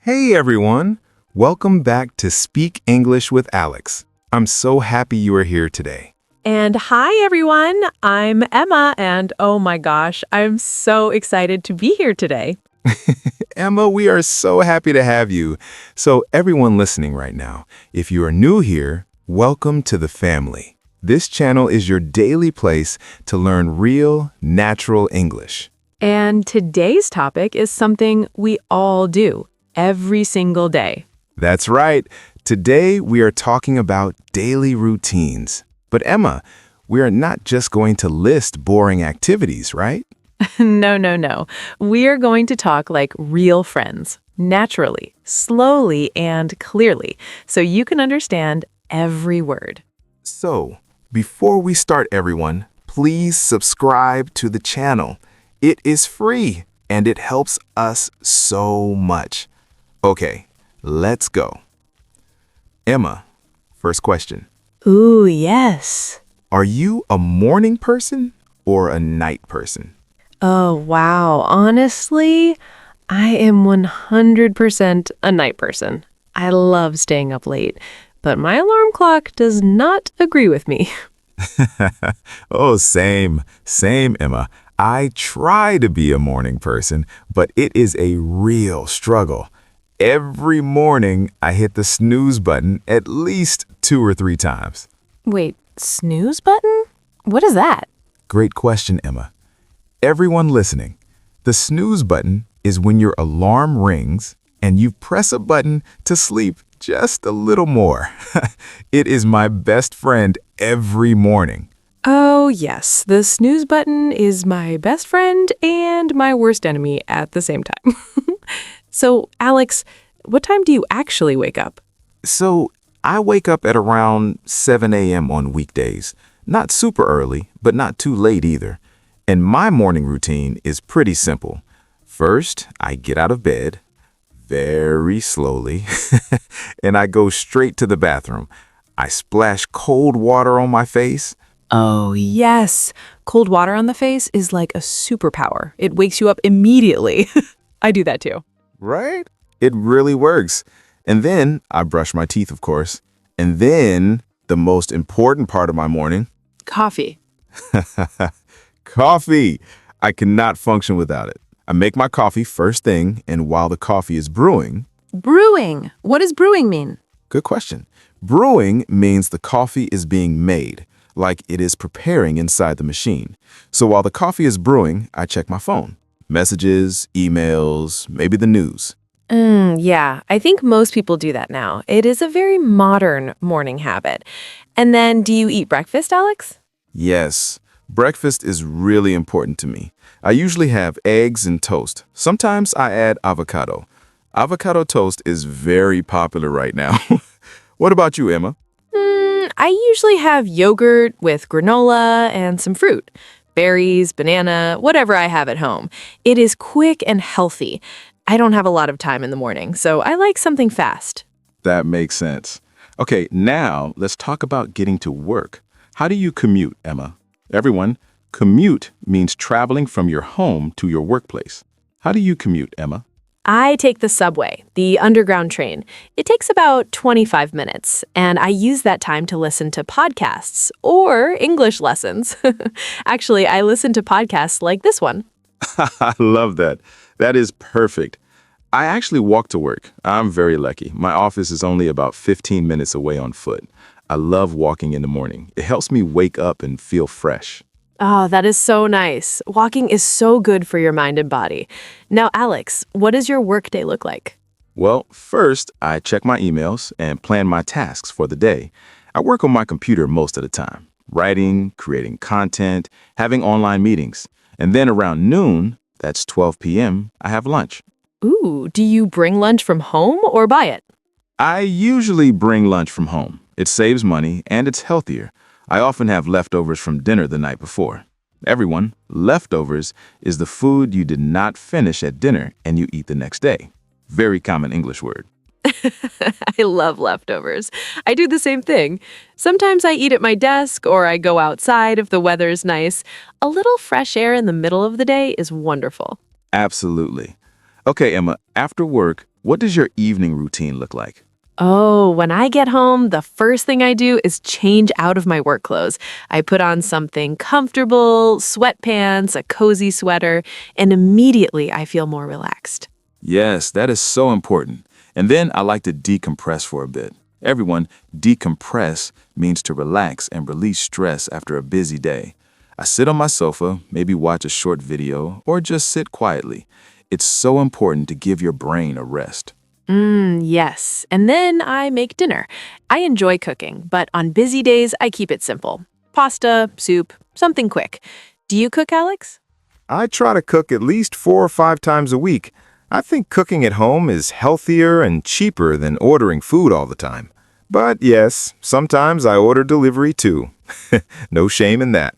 Hey everyone! Welcome back to Speak English with Alex. I'm so happy you are here today. And hi, everyone. I'm Emma, and oh my gosh, I'm so excited to be here today. Emma, we are so happy to have you. So everyone listening right now, if you are new here, welcome to the family. This channel is your daily place to learn real, natural English. And today's topic is something we all do every single day. That's right. Today we are talking about daily routines. But Emma, we are not just going to list boring activities, right? No. We are going to talk like real friends, naturally, slowly, and clearly, so you can understand every word. So, before we start everyone, please subscribe to the channel. It is free and it helps us so much. Okay, let's go. Emma, first question. Ooh, yes. Are you a morning person or a night person? Oh, wow. Honestly, I am 100% a night person. I love staying up late, but my alarm clock does not agree with me. Oh, same, Emma. I try to be a morning person, but it is a real struggle. Every morning, I hit the snooze button at least 2 or 3 times. Wait, snooze button? What is that? Great question, Emma. Everyone listening, the snooze button is when your alarm rings and you press a button to sleep just a little more. It is my best friend every morning. Oh, yes. The snooze button is my best friend and my worst enemy at the same time. So, Alex, what time do you actually wake up? So, I wake up at around 7 a.m. on weekdays. Not super early, but not too late either. And my morning routine is pretty simple. First, I get out of bed, very slowly, and I go straight to the bathroom. I splash cold water on my face. Oh, yes. Cold water on the face is like a superpower. It wakes you up immediately. I do that too. Right? It really works. And then I brush my teeth, of course. And then the most important part of my morning, Coffee. coffee. I cannot function without it. I make my coffee first thing, and while the coffee is brewing. Brewing. What does brewing mean? Good question. Brewing means the coffee is being made, like it is preparing inside the machine. So while the coffee is brewing, I check my phone. Messages, emails, maybe the news. Yeah, I think most people do that now. It is a very modern morning habit. And then do you eat breakfast, Alex? Yes, breakfast is really important to me. I usually have eggs and toast. Sometimes I add avocado. Avocado toast is very popular right now. What about you, Emma? I usually have yogurt with granola and some fruit. Berries, banana, whatever I have at home. It is quick and healthy. I don't have a lot of time in the morning, so I like something fast. That makes sense. Okay, now let's talk about getting to work. How do you commute, Emma? Everyone, commute means traveling from your home to your workplace. How do you commute, Emma? I take the subway, the underground train. It takes about 25 minutes, and I use that time to listen to podcasts or English lessons. Actually, I listen to podcasts like this one. I love that. That is perfect. I actually walk to work. I'm very lucky. My office is only about 15 minutes away on foot. I love walking in the morning. It helps me wake up and feel fresh. Oh, that is so nice. Walking is so good for your mind and body. Now, Alex, what does your workday look like? Well, first, I check my emails and plan my tasks for the day. I work on my computer most of the time, writing, creating content, having online meetings. And then around noon, that's 12 p.m., I have lunch. Ooh, do you bring lunch from home or buy it? I usually bring lunch from home. It saves money and it's healthier. I often have leftovers from dinner the night before. Everyone, leftovers is the food you did not finish at dinner and you eat the next day. Very common English word. I love leftovers. I do the same thing. Sometimes I eat at my desk or I go outside if the weather is nice. A little fresh air in the middle of the day is wonderful. Absolutely. Okay, Emma, after work, What does your evening routine look like? Oh, when I get home, the first thing I do is change out of my work clothes. I put on something comfortable, sweatpants, a cozy sweater, and immediately I feel more relaxed. Yes, that is so important. And then I like to decompress for a bit. Everyone, decompress means to relax and release stress after a busy day. I sit on my sofa, maybe watch a short video, or just sit quietly. It's so important to give your brain a rest. Yes. And then I make dinner. I enjoy cooking, but on busy days, I keep it simple. Pasta, soup, something quick. Do you cook, Alex? I try to cook at least 4 or 5 times a week. I think cooking at home is healthier and cheaper than ordering food all the time. But yes, sometimes I order delivery too. No shame in that.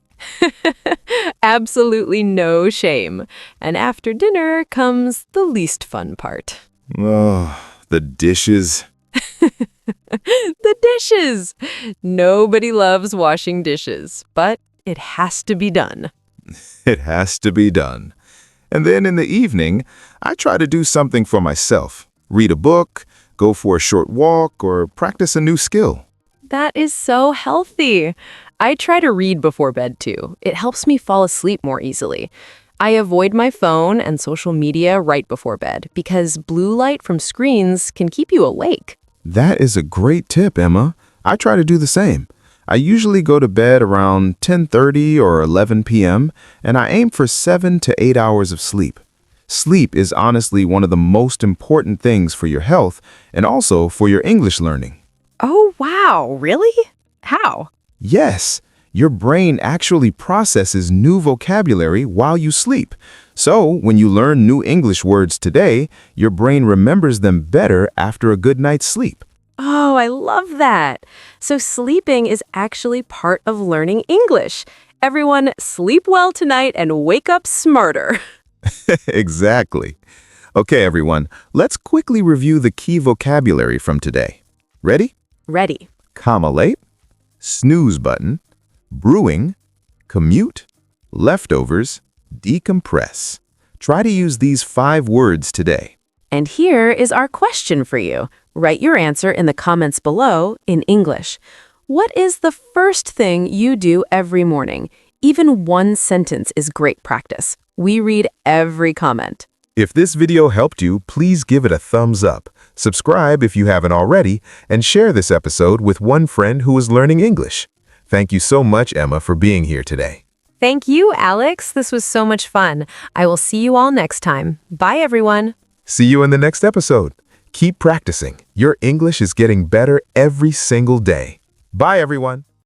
Absolutely no shame. And after dinner comes the least fun part. Oh, the dishes. The dishes! Nobody loves washing dishes, but it has to be done. It has to be done. And then in the evening, I try to do something for myself. Read a book, go for a short walk, or practice a new skill. That is so healthy. I try to read before bed too. It helps me fall asleep more easily. I avoid my phone and social media right before bed because blue light from screens can keep you awake. That is a great tip, Emma. I try to do the same. I usually go to bed around 10:30 or 11 p.m., and I aim for 7 to 8 hours of sleep. Sleep is honestly one of the most important things for your health and also for your English learning. Oh, wow. Really? How? Yes, your brain actually processes new vocabulary while you sleep. So, when you learn new English words today, your brain remembers them better after a good night's sleep. Oh, I love that. So sleeping is actually part of learning English. Everyone, sleep well tonight and wake up smarter. Exactly. Okay, everyone, let's quickly review the key vocabulary from today. Ready? Ready. Commute, snooze button, brewing, commute, leftovers, decompress. Try to use these 5 words today. And here is our question for you. Write your answer in the comments below in English. What is the first thing you do every morning? Even one sentence is great practice. We read every comment. If this video helped you, please give it a thumbs up. Subscribe if you haven't already, and share this episode with one friend who is learning English. Thank you so much, Emma, for being here today. Thank you, Alex. This was so much fun. I will see you all next time. Bye, everyone. See you in the next episode. Keep practicing. Your English is getting better every single day. Bye, everyone.